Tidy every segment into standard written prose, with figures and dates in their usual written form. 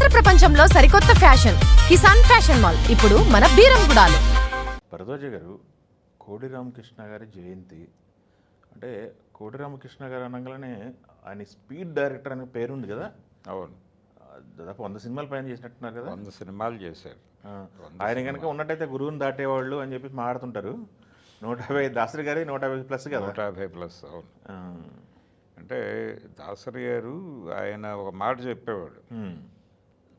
Digital ప్రపంచంలో సరికొత్త fashion Kisan fashion mall ఇప్పుడు మన బీరంగూడలో. భరద్వాజ గారు, కోడి రామకృష్ణ గారి జయంతి అంటే కోడి రామకృష్ణ గారు అనగానే ఆయన స్పీడ్ డైరెక్టర్ అనే పేరు ఉంది కదా. అవును, దాదాపు 100 సినిమాలు పైన చేసినట్టున్నారు కదా. 100 సినిమాలు చేశారు. ఆయన కనుక ఉన్నట్టయితే గురువుని దాటేవాళ్ళు అని చెప్పి మాట్లాడుతుంటారు. 150 దాసరి గారి 150 ప్లస్ కదా. 150 ప్లస్. అవును, అంటే దాసరి గారు ఆయన ఒక మాట చెప్పేవాడు.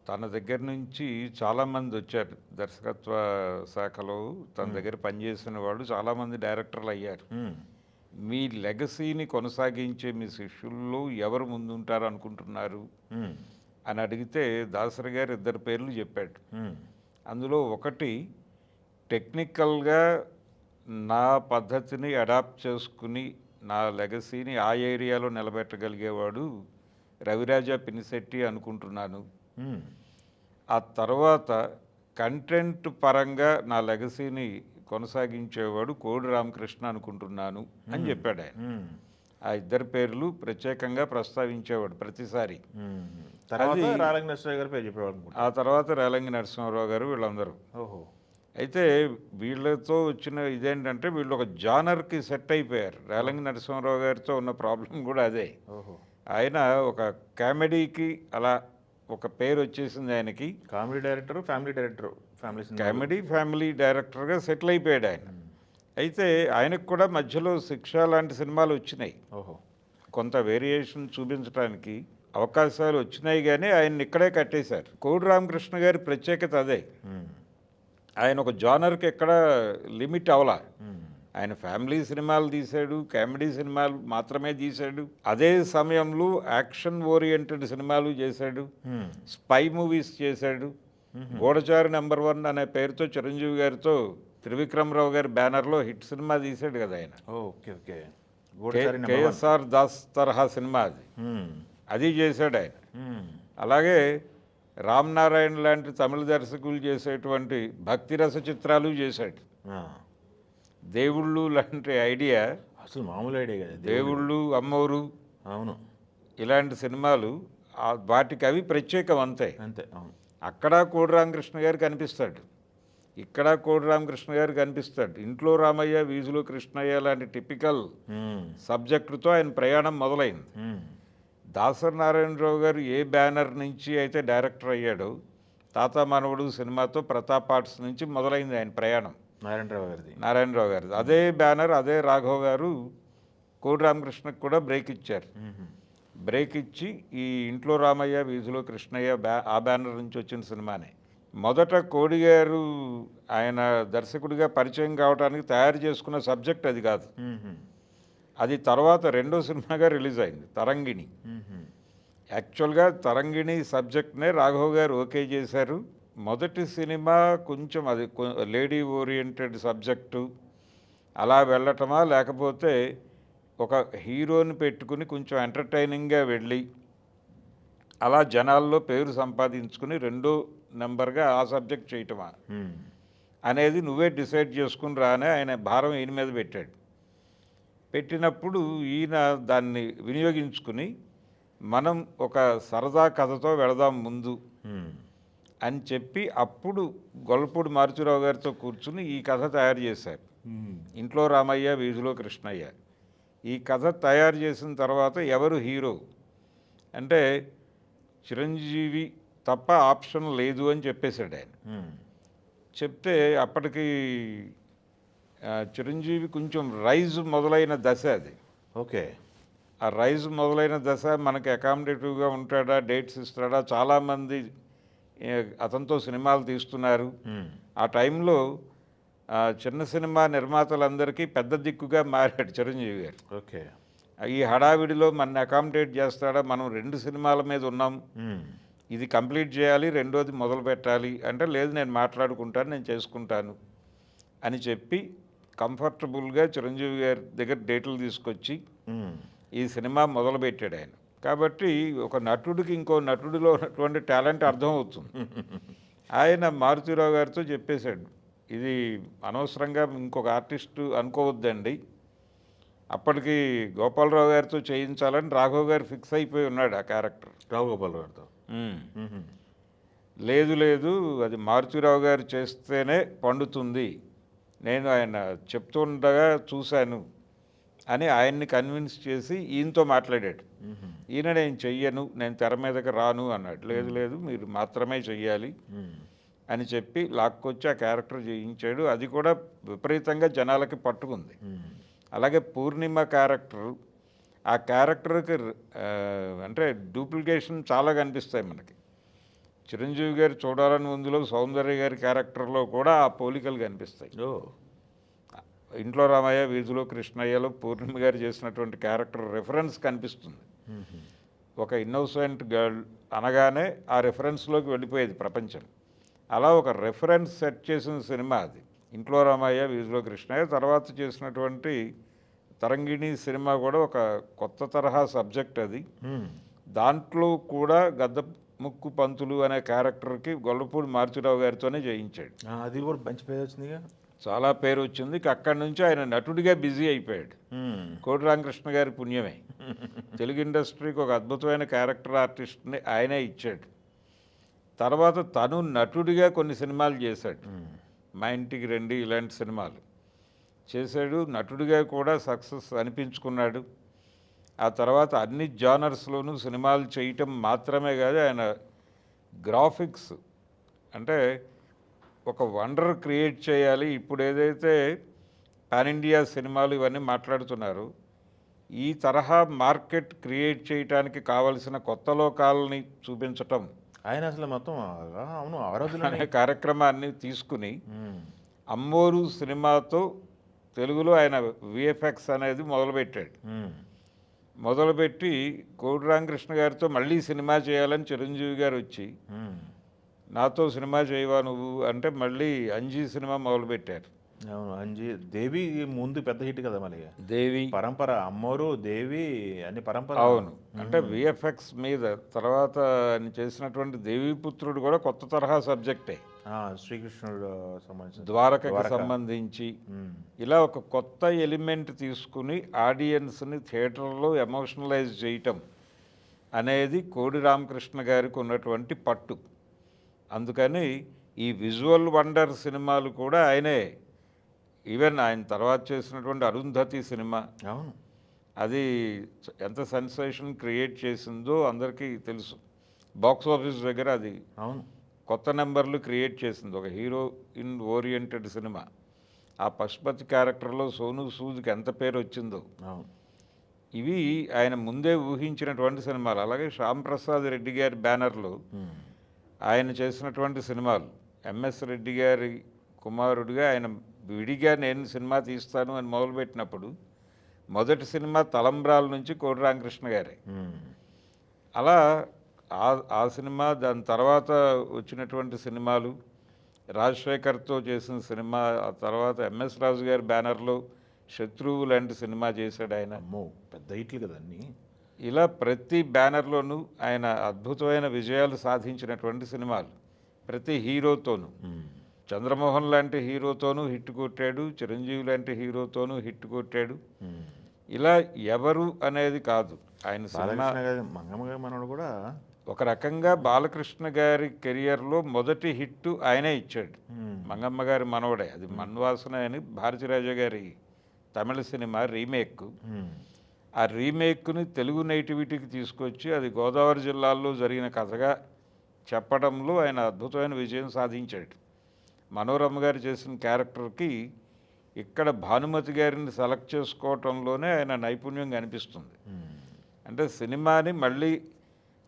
తన దగ్గర నుంచి చాలామంది వచ్చారు దర్శకత్వ శాఖలో. తన దగ్గర పనిచేసిన వాళ్ళు చాలామంది డైరెక్టర్లు అయ్యారు. మీ లెగసీని కొనసాగించే మీ శిష్యుల్లో ఎవరు ముందుంటారు అనుకుంటున్నారు అని అడిగితే దాసరి గారు 2 పేర్లు చెప్పాడు. అందులో ఒకటి, టెక్నికల్గా నా పద్ధతిని అడాప్ట్ చేసుకుని నా లెగసీని ఆ ఏరియాలో నిలబెట్టగలిగేవాడు రవిరాజా పినిశెట్టి అనుకుంటున్నాను. ఆ తర్వాత కంటెంట్ పరంగా నా లెగసీని కొనసాగించేవాడు కోడి రామకృష్ణ అనుకుంటున్నాను అని చెప్పాడు ఆయన. ఆ 2 పేర్లు ప్రత్యేకంగా ప్రస్తావించేవాడు ప్రతిసారి. ఆ తర్వాత రేలంగి నరసింహారావు గారు, వీళ్ళందరూ. అయితే వీళ్ళతో వచ్చిన ఇదేంటంటే వీళ్ళు ఒక జానర్కి సెట్ అయిపోయారు. రేలంగి నరసింహారావు గారితో ఉన్న ప్రాబ్లం కూడా అదే. ఆయన ఒక కామెడీకి అలా ఒక పేరు వచ్చేసింది ఆయనకి. Comedy director, family director, family డైరెక్టర్గా సెటిల్ అయిపోయాడు ఆయన. అయితే ఆయనకు కూడా మధ్యలో శిక్ష లాంటి సినిమాలు వచ్చినాయి. కొంత వేరియేషన్ చూపించడానికి అవకాశాలు వచ్చినాయి, కానీ ఆయన్ని ఇక్కడే కట్టేశారు. కోడి రామకృష్ణ గారి ప్రత్యేకత అదే. ఆయన ఒక జానర్కి ఎక్కడ లిమిట్ అవలా. ఆయన ఫ్యామిలీ సినిమాలు తీశాడు, కామెడీ సినిమాలు మాత్రమే తీశాడు. అదే సమయంలో యాక్షన్ ఓరియంటెడ్ సినిమాలు చేశాడు, స్పై మూవీస్ చేశాడు. గూఢచారి నెంబర్ 1 అనే పేరుతో చిరంజీవి గారితో త్రివిక్రమరావు గారి బ్యానర్లో హిట్ సినిమా తీశాడు కదా ఆయన. కేఎస్ఆర్ దాస్ తరహా సినిమా అది చేశాడు ఆయన. అలాగే రామ్ నారాయణ లాంటి తమిళ దర్శకులు చేసేటువంటి భక్తిరస చిత్రాలు చేశాడు. దేవుళ్ళు లాంటి ఐడియా అసలు మామూలు ఐడియా కదా. దేవుళ్ళు, అమ్మోరు, అవును, ఇలాంటి సినిమాలు వాటికి అవి ప్రత్యేకం అంతే. అక్కడ కోడి రామకృష్ణ గారు కనిపిస్తాడు, ఇక్కడ కోడి రామకృష్ణ గారు కనిపిస్తాడు. ఇంట్లో రామయ్య, వీధిలో కృష్ణయ్య లాంటి టిపికల్ సబ్జెక్టుతో ఆయన ప్రయాణం మొదలైంది. దాసరి నారాయణరావు గారు ఏ బ్యానర్ నుంచి అయితే డైరెక్టర్ అయ్యాడో, తాత మనవడు సినిమాతో ప్రతాప్ ఆర్ట్స్ నుంచి మొదలైంది ఆయన ప్రయాణం. నారాయణరావు గారిది అదే బ్యానర్, అదే రాఘవ్ గారు కోడి రామకృష్ణకు కూడా బ్రేక్ ఇచ్చారు. బ్రేక్ ఇచ్చి ఈ ఇంట్లో రామయ్య, వీధిలో కృష్ణయ్య ఆ బ్యానర్ నుంచి వచ్చిన సినిమానే. మొదట కోడి గారు ఆయన దర్శకుడిగా పరిచయం కావడానికి తయారు చేసుకున్న సబ్జెక్ట్ అది కాదు. అది తర్వాత 2వ సినిమాగా రిలీజ్ అయింది, తరంగిణి. యాక్చువల్గా తరంగిణి సబ్జెక్ట్నే రాఘవ్ గారు ఓకే చేశారు. మొదటి సినిమా కొంచెం అది లేడీ ఓరియంటెడ్ సబ్జెక్టు, అలా వెళ్ళటమా లేకపోతే ఒక హీరోని పెట్టుకుని కొంచెం ఎంటర్టైనింగ్గా వెళ్ళి అలా జనాల్లో పేరు సంపాదించుకుని 2వ నెంబర్గా ఆ సబ్జెక్ట్ చేయటమా అనేది నువ్వే డిసైడ్ చేసుకుని రానే ఆయన భారం ఈయన మీద పెట్టాడు. పెట్టినప్పుడు ఈయన దాన్ని వినియోగించుకుని మనం ఒక సరదా కథతో వెళదాం ముందు అని చెప్పి అప్పుడు గొల్లపూడి మారుతిరావు గారితో కూర్చుని ఈ కథ తయారు చేశారు. ఇంట్లో రామయ్య, వీధిలో కృష్ణయ్య. ఈ కథ తయారు చేసిన తర్వాత ఎవరు హీరో అంటే చిరంజీవి తప్ప ఆప్షన్ లేదు అని చెప్పేశాడు ఆయన. చెప్తే అప్పటికి చిరంజీవి కొంచెం రైజ్ మొదలైన దశ అది. ఆ రైజ్ మొదలైన దశ మనకి అకామిడేటివ్గా ఉంటాడా, డేట్స్ ఇస్తాడా, చాలామంది అతనితో సినిమాలు తీస్తున్నారు. ఆ టైంలో చిన్న సినిమా నిర్మాతలందరికీ పెద్ద దిక్కుగా మారాడు చిరంజీవి గారు. ఈ హడావిడిలో మన అకామిడేట్ చేస్తాడా, మనం 2 సినిమాల మీద ఉన్నాం, ఇది కంప్లీట్ చేయాలి, 2వది మొదలు పెట్టాలి అంటే, లేదు నేను మాట్లాడుకుంటాను, నేను చేసుకుంటాను అని చెప్పి కంఫర్టబుల్గా చిరంజీవి గారి దగ్గర డేట్లు తీసుకొచ్చి ఈ సినిమా మొదలుపెట్టాడు ఆయన. కాబట్టి ఒక నటుడికి ఇంకో నటుడిలో ఉన్నటువంటి టాలెంట్ అర్థమవుతుంది. ఆయన మారుతిరావు గారితో చెప్పేశాడు, ఇది అనవసరంగా ఇంకొక ఆర్టిస్టు అనుకోవద్దండి, అప్పటికి గోపాలరావు గారితో చేయించాలని రాఘవ్ గారు ఫిక్స్ అయిపోయి ఉన్నాడు ఆ క్యారెక్టర్. రావు గోపాలరావు గారితో లేదు లేదు అది మారుతిరావు గారు చేస్తేనే పండుతుంది, నేను ఆయన చెప్తుండగా చూశాను అని ఆయన్ని కన్విన్స్ చేసి ఈయనతో మాట్లాడాడు. ఈయన నేను చెయ్యను, నేను తెర మీదకి రాను అన్నాడు. లేదు లేదు మీరు మాత్రమే చెయ్యాలి అని చెప్పి లాక్కొచ్చి ఆ క్యారెక్టర్ చేయించాడు. అది కూడా విపరీతంగా జనాలకి పట్టుకుంది. అలాగే పూర్ణిమ క్యారెక్టర్, ఆ క్యారెక్టర్కి అంటే డూప్లికేషన్ చాలా కనిపిస్తాయి మనకి. చిరంజీవి గారు చూడాలని ముందులో సౌందర్య గారి క్యారెక్టర్లో కూడా ఆ పోలికలు కనిపిస్తాయి. ఇంట్లో రామయ్య వీధిలో కృష్ణయ్యలో పూర్ణిమ గారు చేసినటువంటి క్యారెక్టర్ రెఫరెన్స్ కనిపిస్తుంది. ఒక ఇన్నోసెంట్ గర్ల్ అనగానే ఆ రెఫరెన్స్లోకి వెళ్ళిపోయేది ప్రపంచం. అలా ఒక రెఫరెన్స్ సెట్ చేసిన సినిమా అది ఇంట్లో రామయ్య వీధిలో కృష్ణయ్య. తర్వాత చేసినటువంటి తరంగిణి సినిమా కూడా ఒక కొత్త తరహా సబ్జెక్ట్ అది. దాంట్లో కూడా గద్దముక్కు పంతులు అనే క్యారెక్టర్కి గొల్లపూడి మారుతిరావు గారితోనే చేయించాడు. అది కూడా మంచి పేరు వచ్చిందిగా, చాలా పేరు వచ్చింది. అక్కడి నుంచి ఆయన నటుడిగా బిజీ అయిపోయాడు. కోటి రామకృష్ణ గారి పుణ్యమే తెలుగు ఇండస్ట్రీకి ఒక అద్భుతమైన క్యారెక్టర్ ఆర్టిస్ట్ని ఆయనే ఇచ్చాడు. తర్వాత తను నటుడిగా కొన్ని సినిమాలు చేశాడు. మా ఇంటికి రండి ఇలాంటి సినిమాలు చేశాడు. నటుడిగా కూడా సక్సెస్ అనిపించుకున్నాడు. ఆ తర్వాత అన్ని జానర్స్లోనూ సినిమాలు చేయటం మాత్రమే కాదు, ఆయన గ్రాఫిక్స్ అంటే ఒక వండర్ క్రియేట్ చేయాలి. ఇప్పుడు ఏదైతే పాన్ ఇండియా సినిమాలు ఇవన్నీ మాట్లాడుతున్నారు, ఈ తరహా మార్కెట్ క్రియేట్ చేయడానికి కావలసిన కొత్త లోకాలని చూపించటం ఆయన అసలు మొత్తం అవును ఆరోగ్యం అనే కార్యక్రమాన్ని తీసుకుని అమ్మోరు సినిమాతో తెలుగులో ఆయన విఎఫ్ఎక్స్ అనేది మొదలుపెట్టాడు. మొదలుపెట్టి కోటి రామకృష్ణ గారితో మళ్ళీ సినిమా చేయాలని చిరంజీవి గారు వచ్చి నాతో సినిమా చేయవా నువ్వు అంటే మళ్ళీ అంజీ సినిమా మొదలుపెట్టారు. అవును, అంజీ దేవి ముందు పెద్ద హిట్ కదా మళ్ళీ. దేవి పరంపర, అమ్మోరు, దేవి అన్ని పరంపర. అవును, అంటే విఎఫ్ఎక్స్ మీద తర్వాత ఆయన చేసినటువంటి దేవీపుత్రుడు కూడా కొత్త తరహా సబ్జెక్టే. శ్రీకృష్ణుడు సంబంధించి ద్వారకకి సంబంధించి ఇలా ఒక కొత్త ఎలిమెంట్ తీసుకుని ఆడియన్స్ని థియేటర్లో ఎమోషనలైజ్ చేయటం అనేది కోడి రామకృష్ణ గారికి ఉన్నటువంటి పట్టు. అందుకని ఈ విజువల్ వండర్ సినిమాలు కూడా ఆయనే. ఈవెన్ ఆయన తర్వాత చేసినటువంటి అరుంధతి సినిమా, అవును, అది ఎంత సెన్సేషన్ క్రియేట్ చేసిందో అందరికీ తెలుసు. బాక్స్ ఆఫీస్ దగ్గర అది అవును కొత్త నెంబర్లు క్రియేట్ చేసింది. ఒక హీరో ఇన్ ఓరియంటెడ్ సినిమా. ఆ పశుపతి క్యారెక్టర్లో సోను సూద్కి ఎంత పేరు వచ్చిందో. అవును, ఇవి ఆయన ముందే ఊహించినటువంటి సినిమాలు. అలాగే శ్యామ్ ప్రసాద్ రెడ్డి గారి బ్యానర్లో ఆయన చేసినటువంటి సినిమాలు, ఎంఎస్ రెడ్డి గారి కుమారుడిగా ఆయన విడిగా నేను సినిమా తీస్తాను అని మొదలుపెట్టినప్పుడు మొదటి సినిమా తలంబ్రాల నుంచి కోటి రామకృష్ణ గారే. అలా ఆ సినిమా, దాని తర్వాత వచ్చినటువంటి సినిమాలు, రాజశేఖర్తో చేసిన సినిమా, ఆ తర్వాత ఎంఎస్ రాజు గారి బ్యానర్లో శత్రువు లాంటి సినిమా చేశాడు ఆయన. అమ్మో పెద్ద హిట్లు కదా అన్నీ. ఇలా ప్రతి బ్యానర్లోనూ ఆయన అద్భుతమైన విజయాలు సాధించినటువంటి సినిమాలు. ప్రతి హీరోతోనూ, చంద్రమోహన్ లాంటి హీరోతోనూ హిట్ కొట్టాడు, చిరంజీవి లాంటి హీరోతోనూ హిట్ కొట్టాడు. ఇలా ఎవరు అనేది కాదు ఆయన సినిమా. మంగమ్మ గారి మనోడు కూడా ఒక రకంగా బాలకృష్ణ గారి కెరియర్లో మొదటి హిట్ ఆయనే ఇచ్చాడు. మంగమ్మ గారి మనవడే. అది మన్వాసన అని భారతీరాజా గారి తమిళ సినిమా రీమేక్. ఆ రీమేక్ని తెలుగు నేటివిటీకి తీసుకొచ్చి అది గోదావరి జిల్లాల్లో జరిగిన కథగా చెప్పడంలో ఆయన అద్భుతమైన విజయం సాధించాడు. మనోరమ్మ గారు చేసిన క్యారెక్టర్కి ఇక్కడ భానుమతి గారిని సెలెక్ట్ చేసుకోవటంలోనే ఆయన నైపుణ్యం కనిపిస్తుంది. అంటే సినిమాని మళ్ళీ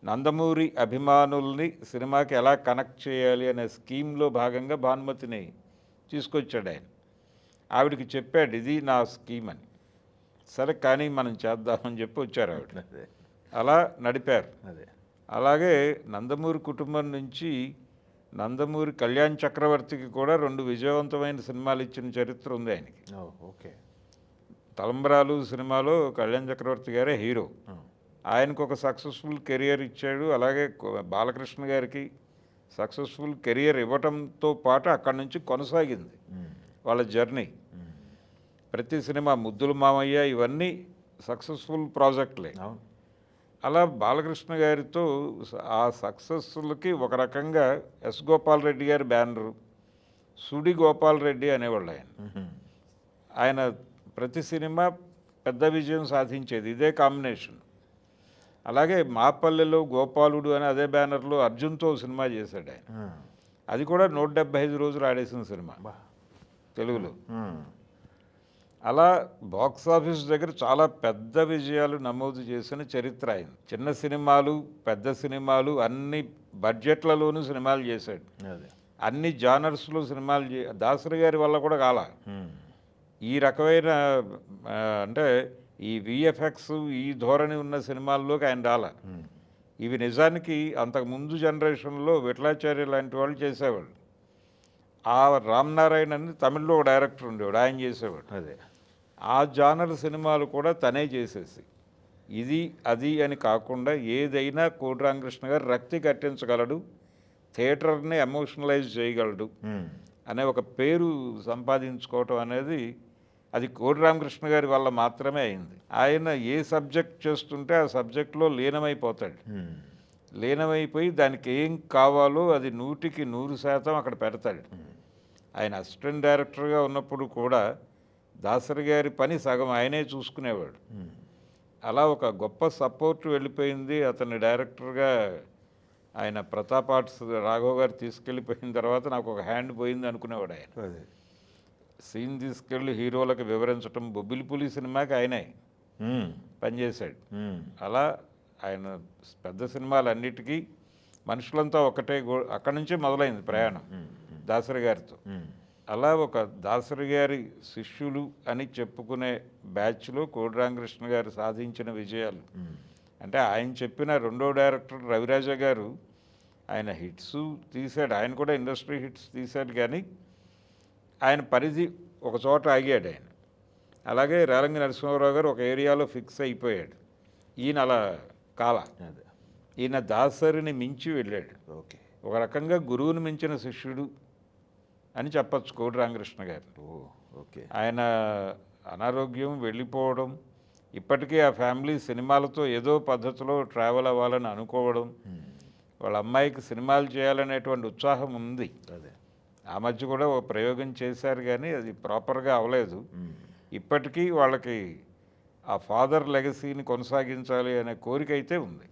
నందమూరి అభిమానుల్ని సినిమాకి ఎలా కనెక్ట్ చేయాలి అనే స్కీమ్లో భాగంగా భానుమతిని తీసుకొచ్చాడు ఆయన. ఆవిడకి చెప్పాడు ఇది నా స్కీమ్ అని. సరే కానీ మనం చేద్దామని చెప్పి వచ్చారు ఆవిడ. అలా నడిపారు. అలాగే నందమూరి కుటుంబం నుంచి నందమూరి కళ్యాణ్ చక్రవర్తికి కూడా 2 విజయవంతమైన సినిమాలు ఇచ్చిన చరిత్ర ఉంది ఆయనకి. ఓకే, తలంబ్రాలు సినిమాలో కళ్యాణ్ చక్రవర్తి గారే హీరో. ఆయనకు ఒక సక్సెస్ఫుల్ కెరియర్ ఇచ్చాడు. అలాగే బాలకృష్ణ గారికి సక్సెస్ఫుల్ కెరియర్ ఇవ్వటంతో పాటు అక్కడి నుంచి కొనసాగింది వాళ్ళ జర్నీ. ప్రతి సినిమా ముద్దుల మామయ్య ఇవన్నీ సక్సెస్ఫుల్ ప్రాజెక్టులే. అలా బాలకృష్ణ గారితో ఆ సక్సెస్లకి ఒక రకంగా ఎస్ గోపాల్ రెడ్డి గారి బ్యానరు, సుడి గోపాల్ రెడ్డి అనేవాళ్ళు ఆయన. ఆయన ప్రతి సినిమా పెద్ద విజయం సాధించేది, ఇదే కాంబినేషన్. అలాగే మా పల్లెలో గోపాలుడు అని అదే బ్యానర్లో అర్జున్తో సినిమా చేశాడు ఆయన. అది కూడా 175 రోజులు ఆడేసిన సినిమా తెలుగులో. అలా బాక్స్ ఆఫీస్ దగ్గర చాలా పెద్ద విజయాలు నమోదు చేసిన చరిత్ర ఆయన. చిన్న సినిమాలు, పెద్ద సినిమాలు, అన్ని బడ్జెట్లలోనూ సినిమాలు చేశాడు. అన్ని జానర్స్లో సినిమాలు దాసరి గారి వల్ల కూడా కాల. ఈ రకమైన అంటే ఈ విఎఫ్ఎక్స్, ఈ ధోరణి ఉన్న సినిమాల్లోకి ఆయన రాల. ఇవి నిజానికి అంతకుముందు జనరేషన్లో విఠలాచార్య లాంటి వాళ్ళు చేసేవాళ్ళు. ఆ రామ్నారాయణ అని తమిళ్లో ఒక డైరెక్టర్ ఉండేవాడు, ఆయన చేసేవాడు. అదే ఆ జానర్ సినిమాలు కూడా తనే చేసేసి, ఇది అది అని కాకుండా ఏదైనా కోడి రామకృష్ణ గారు రక్తి కట్టించగలడు, థియేటర్ని ఎమోషనలైజ్ చేయగలడు అనే ఒక పేరు సంపాదించుకోవటం అనేది అది కోడి రామకృష్ణ గారి వల్ల మాత్రమే అయింది. ఆయన ఏ సబ్జెక్ట్ చేస్తుంటే ఆ సబ్జెక్ట్లో లీనమైపోతాడు. లీనమైపోయి దానికి ఏం కావాలో అది 100కి 100% అక్కడ పెడతాడు. ఆయన అసిస్టెంట్ డైరెక్టర్గా ఉన్నప్పుడు కూడా దాసరి గారి పని సగం ఆయనే చూసుకునేవాడు. అలా ఒక గొప్ప సపోర్ట్ వెళ్ళిపోయింది. అతన్ని డైరెక్టర్గా ఆయన ప్రతాప్ ఆర్ట్స్ రాఘవ్ గారు తీసుకెళ్ళిపోయిన తర్వాత నాకు ఒక హ్యాండ్ పోయింది అనుకునేవాడు ఆయన. సీన్ తీసుకెళ్ళి హీరోలకు వివరించడం, బొబ్బిలిపులి సినిమాకి ఆయనే పనిచేశాడు. అలా ఆయన పెద్ద సినిమాలన్నిటికీ మనుషులంతా ఒకటే అక్కడి నుంచే మొదలైంది ప్రయాణం దాసరి గారితో. అలా ఒక దాసరి గారి శిష్యులు అని చెప్పుకునే బ్యాచ్లో కోడి రామకృష్ణ గారు సాధించిన విజయాలు అంటే, ఆయన చెప్పిన రెండో డైరెక్టర్ రవిరాజ గారు ఆయన హిట్స్ తీశాడు, ఆయన కూడా ఇండస్ట్రీ హిట్స్ తీశాడు, కానీ ఆయన పరిధి ఒక చోట ఆగాడు ఆయన. అలాగే రేలంగి నరసింహారావు గారు ఒక ఏరియాలో ఫిక్స్ అయిపోయాడు. ఈయన అలా కాల, ఈయన దాసరిని మించి వెళ్ళాడు. ఒక రకంగా గురువుని మించిన శిష్యుడు అని చెప్పచ్చు కోడి రామకృష్ణ గారు. ఆయన అనారోగ్యం వెళ్ళిపోవడం, ఇప్పటికీ ఆ ఫ్యామిలీ సినిమాలతో ఏదో పద్ధతిలో ట్రావెల్ అవ్వాలని అనుకోవడం, వాళ్ళ అమ్మాయికి సినిమాలు చేయాలనేటువంటి ఉత్సాహం ఉంది. ఆ మధ్య కూడా ఒక ప్రయోగం చేశారు, కానీ అది ప్రాపర్గా అవ్వలేదు. ఇప్పటికీ వాళ్ళకి ఆ ఫాదర్ లెగసీని కొనసాగించాలి అనే కోరిక అయితే ఉంది.